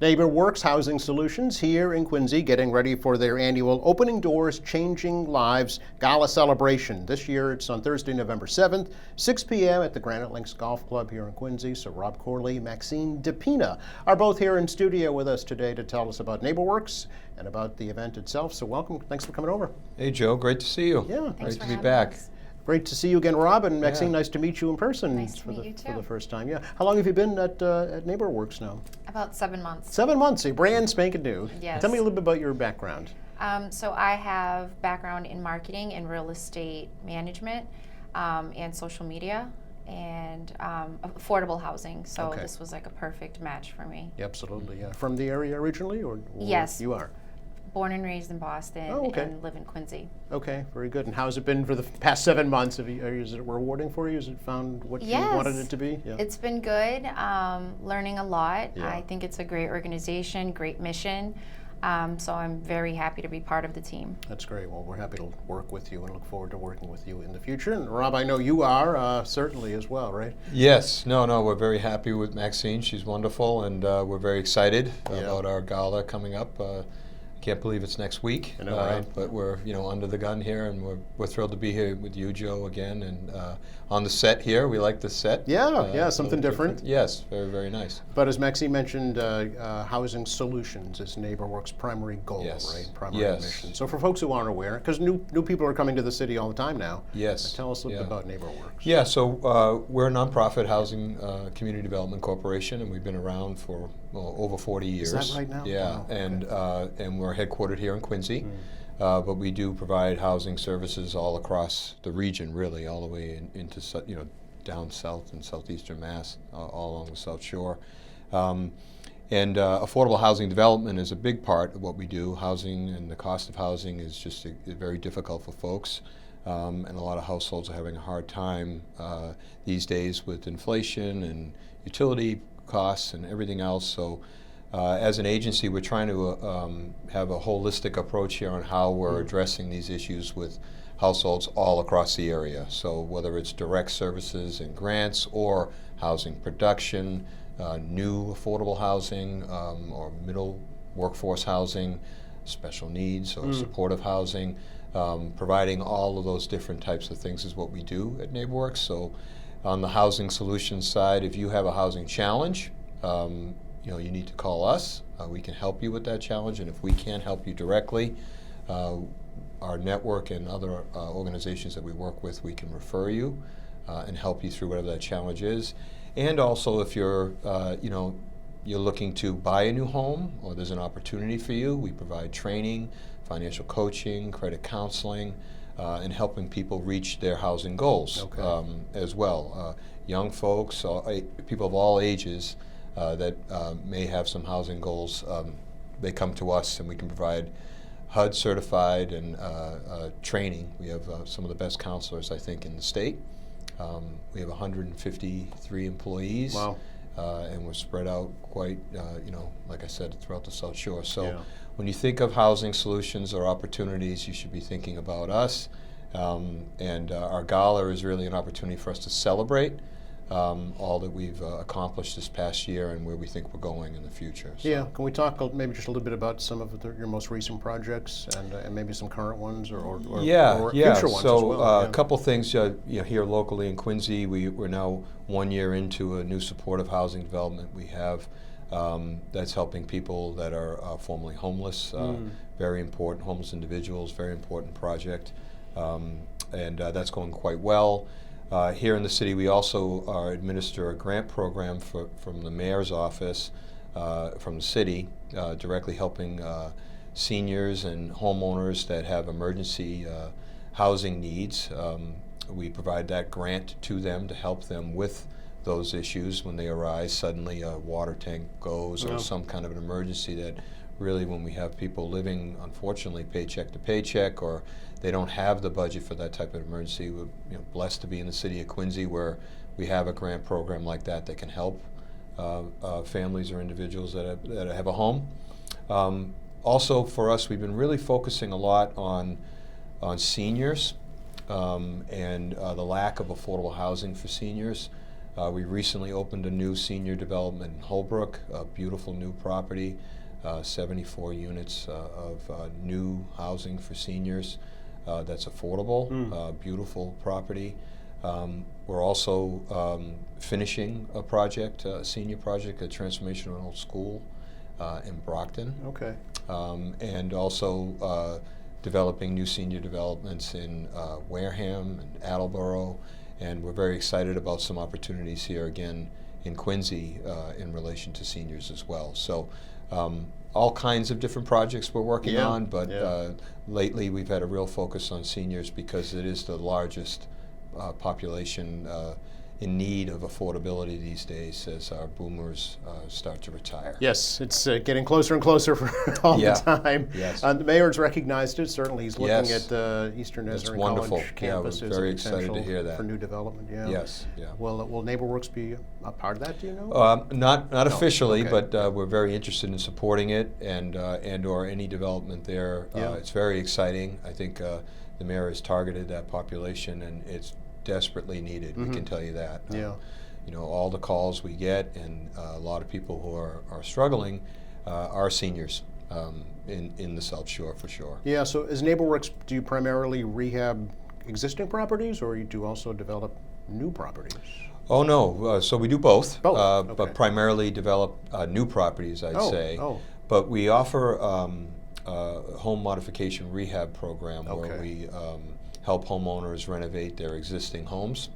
Neighborworks Housing Solutions here in Quincy, getting ready for their annual Opening Doors, Changing Lives Gala celebration. This year it's on Thursday, November 7th, 6 p.m. at the Granite Links Golf Club here in Quincy. So Rob Corley, Maxine, Depina are both here in studio with us today to tell us about Neighborworks and about the event itself. So welcome. Thanks for coming over. Hey, Joe. Great to see you. Yeah. Thanks Great to be having back. us. Great to see you again, Rob, and Maxine. Yeah. Nice to meet you in person. Nice to meet you too. For the first time. Yeah. How long have you been at Neighborworks now? About 7 months. 7 months. A brand spanking new. Yes. Tell me a little bit about your background. So I have background in marketing and real estate management and social media and affordable housing. So Okay. this was like a perfect match for me. Yeah, absolutely. Yeah. From the area originally, or Yes. you are? Born and raised in Boston Oh, okay. and live in Quincy. Okay, very good. And how's it been for the past 7 months? Is it rewarding for you? Has it found what you wanted it to be? Yeah. It's been good, learning a lot. Yeah. I think it's a great organization, great mission. So I'm very happy to be part of the team. That's great. Well, we're happy to work with you and look forward to working with you in the future. And Rob, I know you are certainly as well, right? Yes. No, we're very happy with Maxine. She's wonderful, and we're very excited about our gala coming up. Can't believe it's next week. I know, right? But we're under the gun here, and we're thrilled to be here with you, Joe, again, and on the set here. We like the set. Yeah, a something little different. Yes, very, very nice. But as Maxine mentioned, housing solutions is Neighborworks' primary goal, Yes. right? Primary Yes. mission. So for folks who aren't aware, because new people are coming to the city all the time now. Yes. Tell us a little bit about Neighborworks. Yeah, so we're a nonprofit housing community development corporation, and we've been around for over 40 years. Is that right now? Yeah, Wow, and we're headquartered here in Quincy, but we do provide housing services all across the region, really, all the way into down south and southeastern Mass, all along the South Shore. And affordable housing development is a big part of what we do. Housing and the cost of housing is just very difficult for folks. And a lot of households are having a hard time these days with inflation and utility costs and everything else. So as an agency, we're trying to have a holistic approach here on how we're addressing these issues with households all across the area. So whether it's direct services and grants or housing production, new affordable housing or middle workforce housing, special needs or supportive housing, providing all of those different types of things is what we do at Neighborworks. So on the housing solutions side, if you have a housing challenge, you need to call us. We can help you with that challenge, and if we can't help you directly, our network and other organizations that we work with, we can refer you and help you through whatever that challenge is. And also, if you're you're looking to buy a new home or there's an opportunity for you, we provide training, financial coaching, credit counseling, and helping people reach their housing goals as well. Young folks, people of all ages that may have some housing goals, they come to us and we can provide HUD certified and training. We have some of the best counselors, I think, in the state. We have 153 employees. Wow. And we're spread out quite, like I said, throughout the South Shore. So when you think of housing solutions or opportunities, you should be thinking about us. And our gala is really an opportunity for us to celebrate all that we've accomplished this past year and where we think we're going in the future. So. Yeah, can we talk maybe just a little bit about some of your most recent projects and maybe some current ones or future ones so, as well? A couple things here locally in Quincy. We're now 1 year into a new supportive housing development we have that's helping people that are formerly homeless. Very important, homeless individuals, very important project. And that's going quite well. Here in the city, we also administer a grant program from the mayor's office, from the city, directly helping seniors and homeowners that have emergency housing needs. We provide that grant to them to help them with those issues when they arise. Suddenly a water tank goes or some kind of an emergency that really, when we have people living, unfortunately, paycheck to paycheck, or they don't have the budget for that type of emergency. We're blessed to be in the city of Quincy where we have a grant program like that that can help families or individuals that have a home. Also, for us, we've been really focusing a lot on seniors and the lack of affordable housing for seniors. We recently opened a new senior development in Holbrook, a beautiful new property, 74 units of new housing for seniors that's affordable, beautiful property. We're also finishing a project, a senior project, a transformational school in Brockton. Okay. And also developing new senior developments in Wareham and Attleboro. And we're very excited about some opportunities here again in Quincy in relation to seniors as well. So all kinds of different projects we're working on, but lately we've had a real focus on seniors because it is the largest population in need of affordability these days as our boomers start to retire. Yes, it's getting closer and closer for all the time. Yes. The mayor's recognized it. Certainly, he's looking Yes. at the Eastern That's Nazarene wonderful. College campus Yeah, we're as very a excited to potential hear that. for new development. Yeah. Yes. Yeah. Will Neighborworks be a part of that? Do you know? Not officially, okay. but we're very interested in supporting it and or any development there. Yeah. It's very exciting. I think the mayor has targeted that population, and it's desperately needed. We can tell you that. Yeah. You know, all the calls we get, and a lot of people who are struggling are seniors in the South Shore for sure. Yeah. So, as Neighborworks, do you primarily rehab existing properties, or you do also develop new properties? Oh no, so we do both, Both, okay. but primarily develop new properties, I'd say. Oh. But we offer a home modification rehab program where Okay. we help homeowners renovate their existing homes,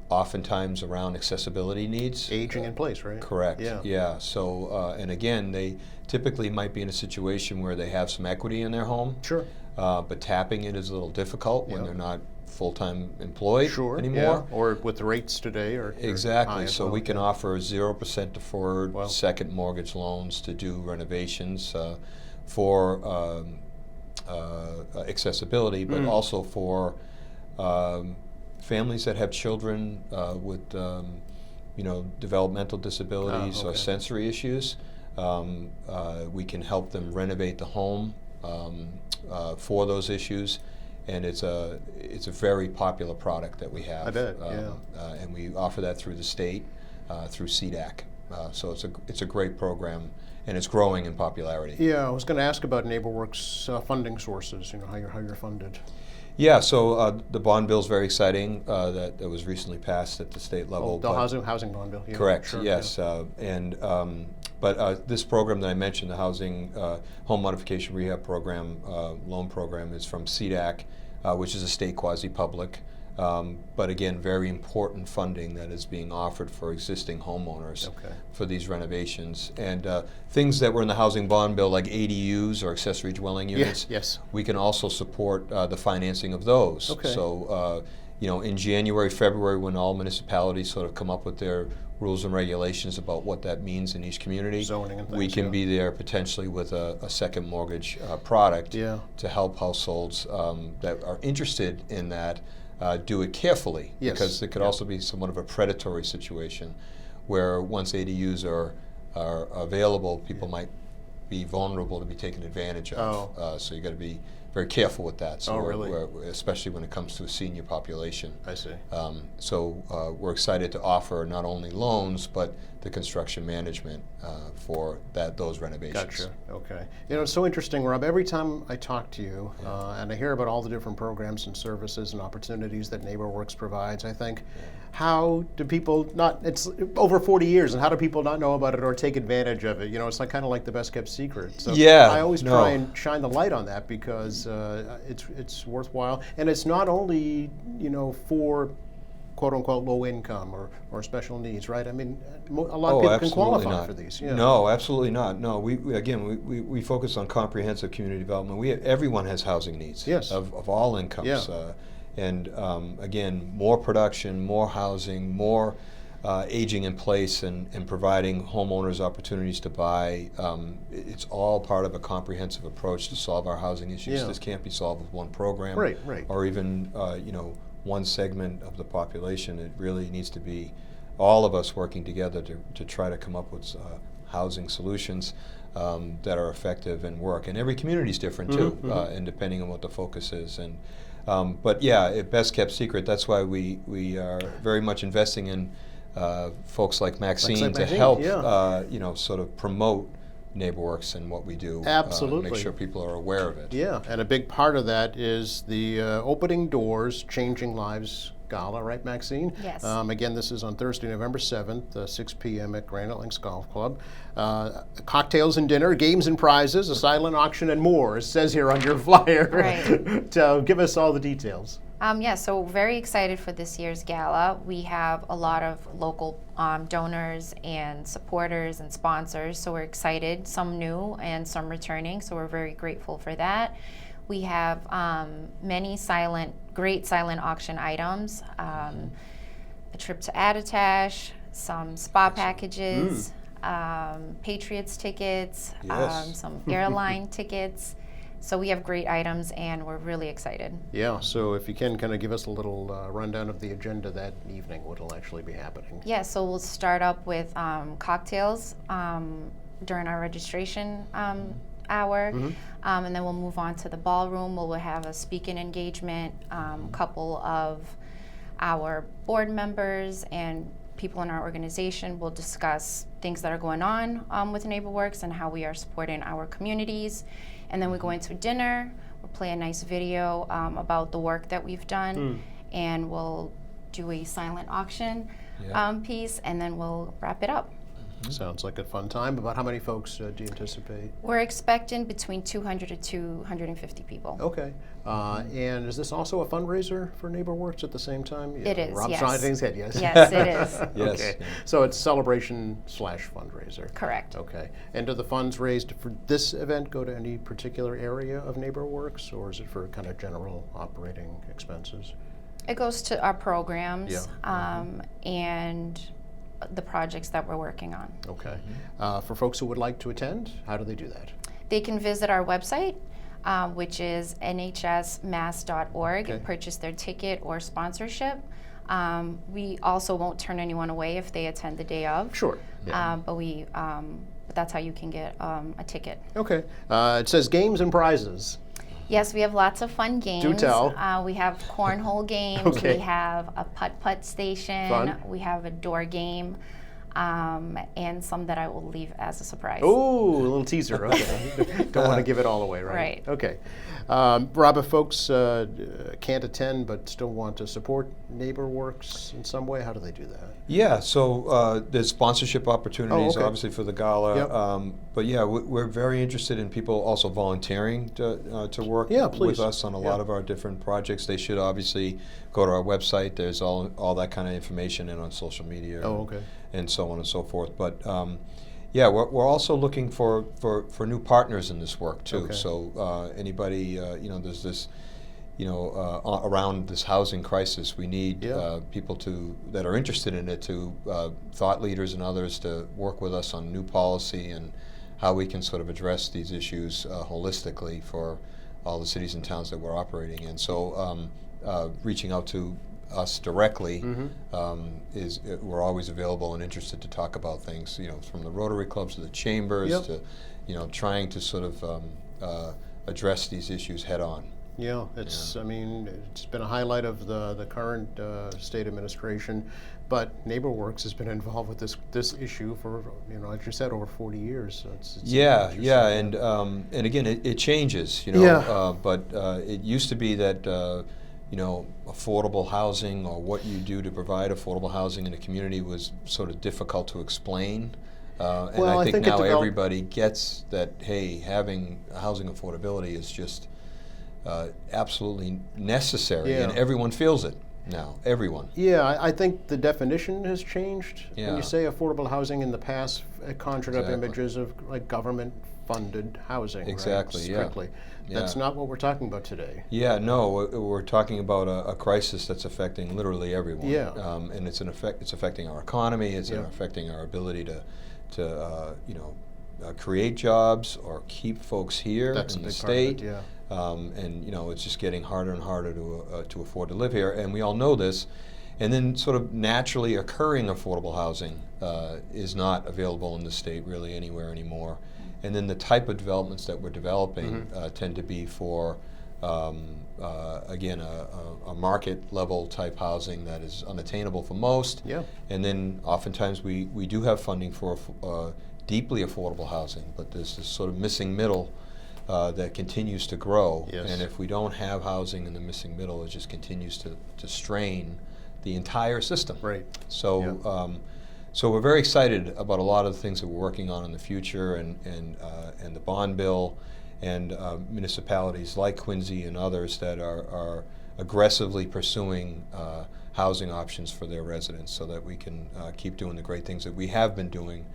oftentimes around accessibility needs. Aging in place, right? Correct. Yeah. Yeah. So, and again, they typically might be in a situation where they have some equity in their home, Sure. but tapping it is a little difficult when Yeah. they're not full-time employed Sure. anymore. Yeah. Or with the rates today, or high Exactly. as So well. we can offer 0% deferred Wow. second mortgage loans to do renovations for accessibility, but also for families that have children with developmental disabilities or okay. sensory issues. We can help them renovate the home for those issues. And it's a very popular product that we have. I bet, And we offer that through the state, through CDAC. So it's a great program, and it's growing in popularity. Yeah, I was going to ask about Neighborworks funding sources. You know how you're funded. Yeah. So the bond bill is very exciting. That was recently passed at the state level. The housing bond bill. Yeah, Correct. sure, Yes. But this program that I mentioned, the housing home modification rehab program, loan program, is from CDAC, which is a state quasi-public. But again, very important funding that is being offered for existing homeowners for these renovations. And things that were in the housing bond bill, like ADUs or accessory dwelling units, Yes. we can also support the financing of those. Okay. So, in January, February, when all municipalities sort of come up with their rules and regulations about what that means in each community, Zoning and things, we can yeah. be there potentially with a second mortgage product Yeah. to help households that are interested in that do it carefully, Yes. because it could also be somewhat of a predatory situation where once ADUs are available, people might be vulnerable to be taken advantage of. So you got to be very careful with that. So really? Especially when it comes to a senior population. I see. So we're excited to offer not only loans but the construction management for those renovations. Gotcha. Okay. It's so interesting, Rob. Every time I talk to you and I hear about all the different programs and services and opportunities that Neighborworks provides, I think, how do people not? It's over 40 years, and how do people not know about it or take advantage of it? It's kind of like the best kept secret. So Yeah, I always no. try and shine the light on that because it's worthwhile, and it's not only for quote unquote low income or special needs, right? I mean, a lot of people can qualify not. for these. No, absolutely not. No, we focus on comprehensive community development. Everyone has housing needs. Yes. Of all incomes. Yeah. And again, more production, more housing, more aging in place, and providing homeowners opportunities to buy. It's all part of a comprehensive approach to solve our housing issues. Yeah. This can't be solved with one program, Right. or even one segment of the population. It really needs to be all of us working together to try to come up with housing solutions. that are effective and work. And every community is different too, and depending on what the focus is. And but yeah, best kept secret. That's why we are very much investing in folks like Maxine to help sort of promote Neighborworks and what we do. Absolutely. Make sure people are aware of it. Yeah, and a big part of that is the Opening Doors, Changing Lives Gala, right, Maxine? Yes. Again, this is on Thursday, November 7th, 6 p.m. at Granite Links Golf Club. Cocktails and dinner, games and prizes, a silent auction, and more. It says here on your flyer. Right. So give us all the details. Yeah, so very excited for this year's gala. We have a lot of local donors and supporters and sponsors, so we're excited, some new and some returning, so we're very grateful for that. We have many great silent auction items, a trip to Attitash, some spa packages, Patriots tickets, Yes. some airline tickets. So we have great items, and we're really excited. Yeah, so if you can kind of give us a little rundown of the agenda that evening, what will actually be happening. Yeah, so we'll start up with cocktails during our registration hour, and then we'll move on to the ballroom where we'll have a speaking engagement, couple of our board members and people in our organization will discuss things that are going on with Neighborworks and how we are supporting our communities. And then we go into dinner, we'll play a nice video about the work that we've done, and we'll do a silent auction piece, and then we'll wrap it up. Sounds like a fun time. About how many folks do you anticipate? We're expecting between 200 to 250 people. Okay. And is this also a fundraiser for Neighborworks at the same time? It is, Rob's yes. nodding his head, yes? Yes, it is. Yes. Okay. So it's celebration/fundraiser. Correct. Okay. And do the funds raised for this event go to any particular area of Neighborworks, or is it for kind of general operating expenses? It goes to our programs Yeah. and the projects that we're working on. Okay. For folks who would like to attend, how do they do that? They can visit our website, which is nhsmass.org, Okay. and purchase their ticket or sponsorship. We also won't turn anyone away if they attend the day of. Sure. Yeah. But that's how you can get a ticket. Okay. It says games and prizes. Yes, we have lots of fun games. Do tell. We have cornhole games. Okay. We have a putt-putt station. Fun. We have a door game, and some that I will leave as a surprise. Oh, a little teaser. Okay. Don't want to give it all away, right? Right. Okay. Rob, if folks can't attend but still want to support Neighborworks in some way, how do they do that? Yeah, so there's sponsorship opportunities, Oh, okay. obviously, for the gala. Yep. But yeah, we're very interested in people also volunteering to work Please. with us on a lot of our different projects. They should obviously go to our website. There's all that kind of information, and on social media. Oh, okay. And so on and so forth. But yeah, we're also looking for new partners in this work too. Okay. So anybody, there's this, around this housing crisis, we need people that are interested in it thought leaders and others to work with us on new policy and how we can sort of address these issues holistically for all the cities and towns that we're operating in. So reaching out to us directly we're always available and interested to talk about things, from the Rotary clubs to the chambers to, trying to sort of address these issues head on. Yeah, it's been a highlight of the current state administration, but Neighborworks has been involved with this issue for, like you said, over 40 years. So it's and again, it changes, but it used to be that affordable housing, or what you do to provide affordable housing in a community, was sort of difficult to explain. And I think now everybody gets that, hey, having housing affordability is just absolutely necessary, and everyone feels it now, everyone. Yeah, I think the definition has changed. Yeah. When you say affordable housing, in the past, it conjured up images of like government-funded housing, Exactly, right? yeah. Strictly. That's not what we're talking about today. Yeah, no, we're talking about a crisis that's affecting literally everyone. Yeah. And it's affecting our economy. It's affecting our ability to create jobs or keep folks here in the state. Part of it, And it's just getting harder and harder to afford to live here, and we all know this. And then sort of naturally occurring affordable housing is not available in the state really anywhere anymore. And then the type of developments that we're developing tend to be for, again, a market level type housing that is unattainable for most. Yeah. And then oftentimes we do have funding for deeply affordable housing, but there's this sort of missing middle that continues to grow. Yes. And if we don't have housing in the missing middle, it just continues to strain the entire system. Right. So, Yeah. So we're very excited about a lot of the things that we're working on in the future, and the bond bill, and municipalities like Quincy and others that are aggressively pursuing housing options for their residents, so that we can keep doing the great things that we have been doing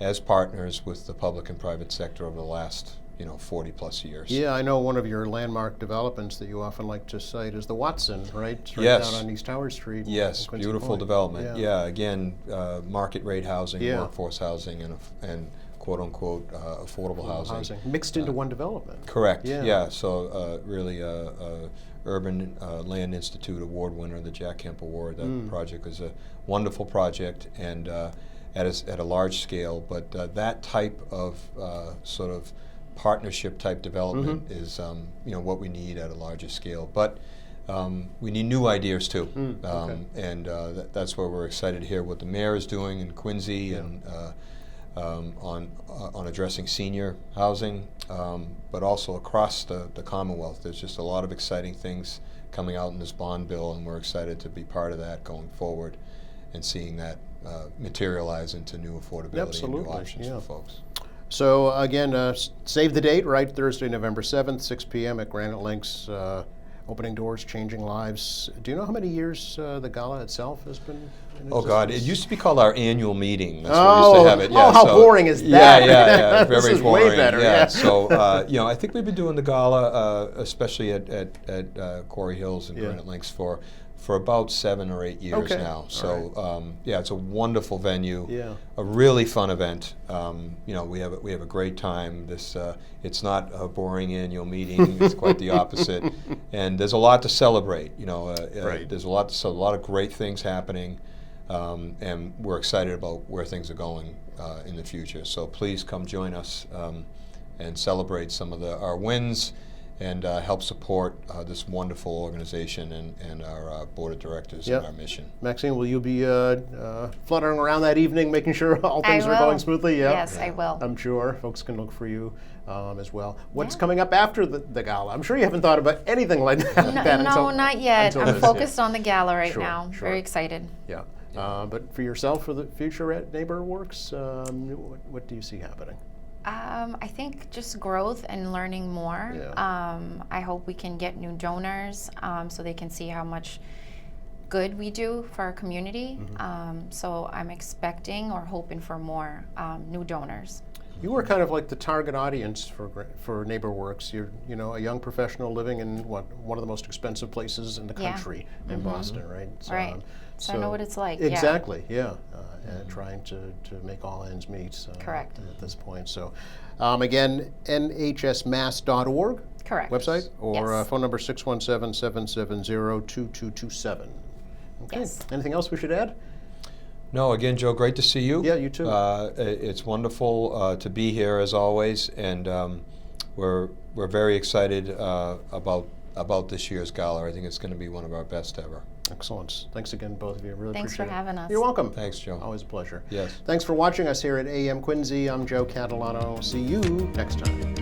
as partners with the public and private sector over the last 40 plus years. Yeah, I know one of your landmark developments that you often like to cite is the Watson, right? It's right Yes. down on East Howard Street. Yes, in Quincy beautiful Point. development. Yeah. Yeah, again, market rate housing, Yeah. workforce housing, and quote unquote affordable housing. Mixed into one development. Correct. Yeah. Yeah. So really, Urban Land Institute Award winner, the Jack Kemp Award. That project is a wonderful project, and at a large scale. But that type of sort of partnership type development is what we need at a larger scale. But we need new ideas too, Okay. and that's where we're excited to hear what the mayor is doing in Quincy, Yeah. and on addressing senior housing, but also across the Commonwealth. There's just a lot of exciting things coming out in this bond bill, and we're excited to be part of that going forward, and seeing that materialize into new affordability and Absolutely, new options yeah. for folks. So again, save the date, right? Thursday, November 7th, 6 p.m. at Granite Links. Opening doors, changing lives. Do you know how many years the gala itself has been in Oh God! It existence? used to be called our annual meeting. That's what we used to have it. Yeah, how boring is that? Yeah, This very is boring. way better, Yeah. yeah. So I think we've been doing the gala, especially at Corey Hills and Yeah. Granite Links for about 7 or 8 years Okay. now. So it's a wonderful venue. Yeah. A really fun event. We have a great time. It's not a boring annual meeting. It's quite the opposite. And there's a lot to celebrate. Right. There's a lot of great things happening, and we're excited about where things are going in the future. So please come join us and celebrate some of our wins, and help support this wonderful organization and our board of directors Yep. and our mission. Maxine, will you be fluttering around that evening, making sure all things I are will. going smoothly? Yeah. Yes, I will. I'm sure folks can look for you as well. What's Yeah. coming up after the gala? I'm sure you haven't thought about anything like that. No, not yet. until I'm this, focused on the gala right Sure, now. sure. Very excited. Yeah. But for yourself, for the future at Neighborworks, what do you see happening? I think just growth and learning more. Yeah. I hope we can get new donors so they can see how much good we do for our community. So I'm expecting or hoping for more new donors. You were kind of like the target audience for Neighborworks. You're a young professional living in one of the most expensive places in the Yeah. country, in Boston, right? Right. So I know what it's like. Exactly. Yeah. And trying to make all ends meet. Correct. At this point. So, again, nhsmass.org. Correct. Website or Yes. phone number 617-770-2227. Okay. Yes. Anything else we should add? No, again, Joe, great to see you. Yeah, you too. It's wonderful to be here as always, and we're very excited about this year's gala. I think it's going to be one of our best ever. Excellent. Thanks again, both of you. Really Thanks appreciate for it. having us. You're welcome. Thanks, Joe. Always a pleasure. Yes. Thanks for watching us here at AM Quincy. I'm Joe Catalano. See you next time.